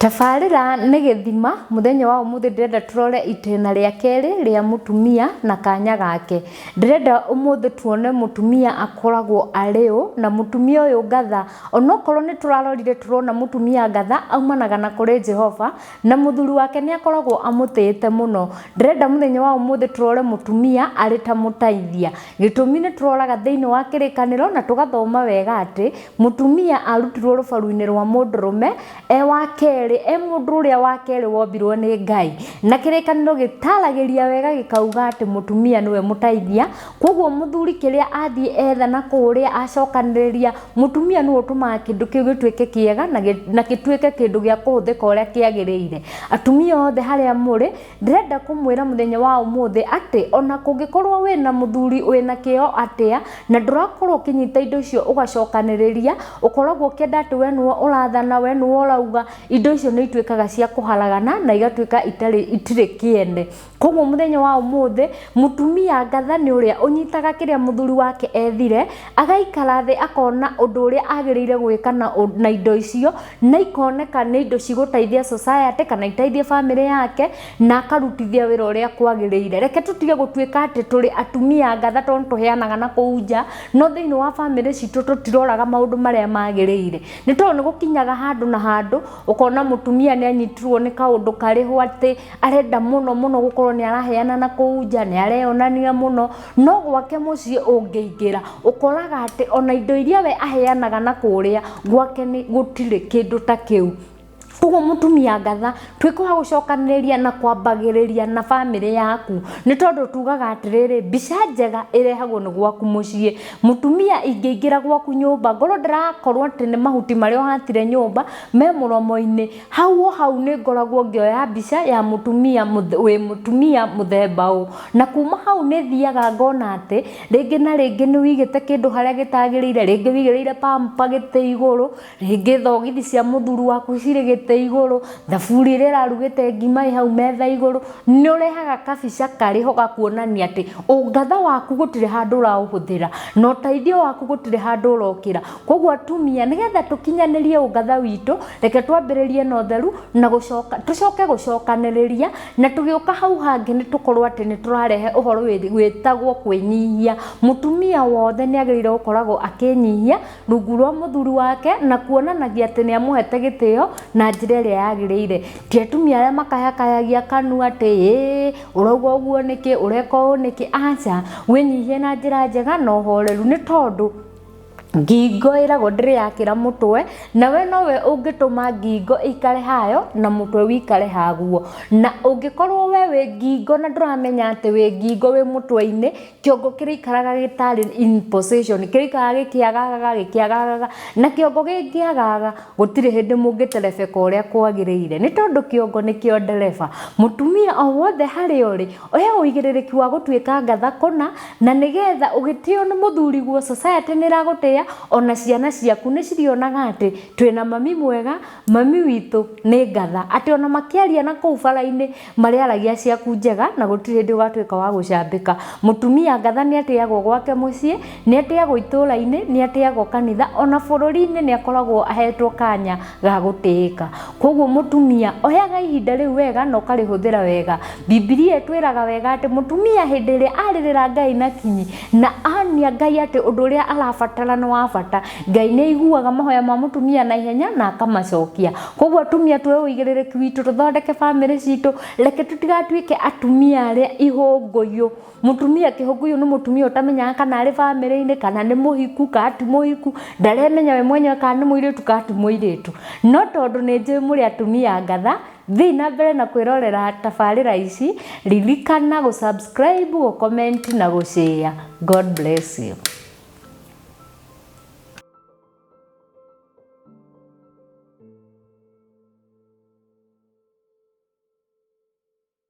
Tafarira nĩ gĩthima muthenya wa umuthi ndĩrenda turore itĩna rĩa kerĩ rĩa mutumia na kanya gake. Ndĩrenda umuthi tuone mutumia akoragwo arĩ ũ na mutumia ũyũ ngatha onokorwo nĩ turarorire turona mutumia ngatha aumanaga na kũrĩ Jehova na muthuri wake nĩ akoragwo amũtĩĩte mũno. Ndĩrenda muthenya wa umuthi turore mutumia arĩ ta mũteithia. Gĩtũmi nĩ turoraga thĩinĩ wa kĩrĩkanĩro na tugathoma wega atĩ mutumia arutirwo rũbaru-inĩ rwa mũndũrũme wa kerĩ mundu uria wa kerĩ wombirwo nĩ Ngai na kĩrĩkanĩro gĩtaragĩria wega gĩkauga atĩ mutumia niwe mũteithia. Koguo muthuri kĩrĩa athiĩ etha na kũrĩa acokanĩrĩria mutumia nĩwe ũtũmaga kĩndũ kĩu gĩtuĩke kĩega na gĩtuĩke kĩndũ gĩa kũhũthĩka ũrĩa kĩagĩrĩire. Atumia othe harĩa mũrĩ ndĩrenda kũmwĩra muthenya wa ũmũthĩ atĩ ona kũngĩkorwo wĩna muthuri wĩna kĩo atĩa na ndũrakorwo ũkĩnyita indo icio ũgacokanĩrĩria ũkoragwo ũkĩenda atĩ we nĩwe ũrathana we nĩwe ũrauga indo icio nĩ ituĩkaga cia kũharagana na igatuĩka itirĩ kĩene. Koguo muthenya wa ũmũthĩ mutumia ngatha nĩ ũrĩa ũnyitaga kĩrĩa muthuri wake ethire agaikara thĩ akona ũndũ ũrĩa agĩrĩire gwĩka na indo icio na ikoneka nĩ indo cigũteithia society kana iteithie family yake na akarutithia wĩra ũrĩa kwagĩrĩire. Reke tũtige gũtuĩka atĩ tũrĩ atumia ngatha tondũ tũheanaga na kũu nja no thĩinĩ wa family citũ tũtiroraga maũndũ marĩa magĩrĩire. Nĩ tondũ nĩ gũkinyaga handũ na handũ ukona mutumia nĩ anyitirwo nĩ kaũndũ karĩho atĩ arenda mũno mũno gũkorwo nĩ araheana na kũu nja nĩ areyonania mũno no gwake mũciĩ ũngĩingĩra ũkoraga atĩ ona indo iria we aheanaga na kũrĩa gwake nĩ gũtirĩ kĩndũ ta kĩu. Koguo mutumia ngatha tuĩke wa gũcokanĩrĩria na kwambagĩrĩria na family yaku nĩ tondũ tugaga atĩrĩrĩ mbica njega ĩrehagwo nĩ gwaku mũciĩ. Mutumia ingĩingĩra gwaku nyũmba ngorwo ndĩrakorwo atĩ nĩ mahuti marĩa ũhatire nyũmba me mũromo-inĩ hau nĩ ngoragwo ngĩoya mbica ya mutumia mũthemba ũũ na kuma hau nĩ thiaga ngona atĩ rĩngĩ na rĩngĩ nĩ wĩigĩte kĩndũ harĩa gĩtagĩrĩire rĩngĩ wĩigĩrĩire pamper gĩtĩ igũrũ rĩngĩ thogithi cia muthuri waku cirĩ igũrũ thaburi ĩrĩa ĩrarugĩte ngima hau metha igũrũ nĩ ũrehaga kabica karĩho gakuonania atĩ ũngatha waku gũtirĩ handũ ũraũhũthĩra na ũteithio waku gũtirĩ handũ ũrokĩra. Koguo atumia nĩgetha tũkinyanĩrie ũngatha witũ reke twambĩrĩrie na ũtheru na tũcoke gũcokanĩrĩria na tũgĩũka hau hangĩ nĩ tũkorwo atĩ nĩ tũrarehe ũhoro wĩtagwo kwĩnyihia. Mutumia wothe nĩ agĩrĩirwo gũkoragwo akĩnyihia rungu rwa muthuri wake na kuonanagia atĩ nĩ amũhete gĩtĩo na njĩra ĩrĩa yagĩrĩire. Ti atumia arĩa makayakayagia kanua atĩ ũrauga ũguo nĩkĩ ũreka ũũ nĩkĩ. Aca wĩnyihie na njĩra njega na ũhoreru nĩ tondũ ngingo ĩragwo ndĩrĩ yakĩra mũtwe na we nowe ũngĩtũma ngingo ĩikare hayo na mũtwe wĩikare haguo. Na ũngĩkorwo we wĩ ngingo na ndũramenya atĩ wĩ ngingo wĩ mũtwe-inĩ kĩongo kĩrĩikaraga gĩtarĩ in position kĩrĩikaraga gĩkĩagaga na kĩongo gĩkĩagaga gũtirĩ hĩndĩ mũngĩterebeka ũrĩa kwagĩrĩire nĩ tondũ kĩongo nĩkĩo ndereba. Mutumia o wothe harĩa ũrĩ oya ũigĩrĩrĩki wa gũtuĩka ngatha kũna na nĩgetha ũgĩtĩo nĩ mũthuri guo society nĩ ĩragũtĩĩa ona ciana ciaku nĩ cirionaga atĩ twĩna mami mwega mami witũ nĩ ngatha atĩ ona makĩaria na kũu bara-inĩ marĩaragia ciaku njega na gũtirĩ hĩndĩ ũgatuĩka wa gũcambĩka. Mutumia ngatha nĩ atĩagwo gwake mũciĩ nĩ atĩagwo itũũra-inĩ nĩ atĩagwo kanitha ona bũrũri-inĩ nĩ akoragwo ahetwo kanya ga gũtĩĩka. Koguo mutumia oyaga ihinda rĩu wega na ũkarĩhũthĩra wega. Bibilia ĩtwĩraga wega atĩ mutumia hĩndĩ ĩrĩa arĩrĩra Ngai na kinyi na ania Ngai atĩ ũndũ ũrĩa arabatara nĩ wa bata Ngai nĩ aiguaga mahoya ma mutumia na ihenya na akamacokia. Koguo atumia tuoe ũigĩrĩrĩki witũ tũthondeke family citũ reke tũtigatuĩke atumia arĩa ihũngũyũ. Mutumia kĩhũngũyũ nĩ mutumia ũtamenyaga kana arĩ family-inĩ kana nĩ mũhiku kana ti mũhiku ndaremenya we mwenyewe kana nĩ mũirĩtu kana ti mũirĩtu. No tondũ nĩ njũĩ mũrĩ atumia ngatha thiĩ na mbere na kwĩrorera tabarĩra ici ririkana gũsubscribe gũcomment na gũshare. God bless you.